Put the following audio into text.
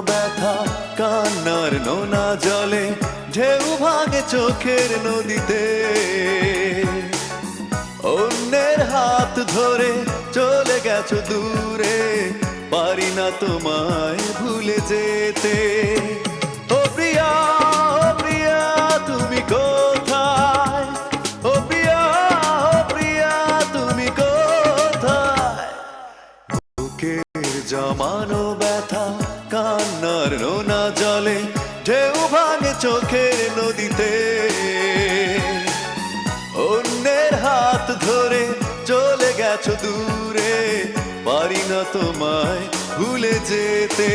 ব্যথা কান্নার নোনা জলে ঢেউ ভাঙে চোখের নদীতে। অন্যের হাত ধরে চলে গেছো দূরে, পারি না তোমায় ভুলে যেতে। ও প্রিয়া, ও প্রিয়া তুমি কোথায়? ও প্রিয়া, ও প্রিয়া তুমি কোথায়? বুকের জমানো ব্যথা কান্নার নোনা জলে ঢেউ ভাঙে চোখের নদীতে। অন্যের হাত ধরে চলে গেছো দূরে, পারি না তোমায় ভুলে যেতে।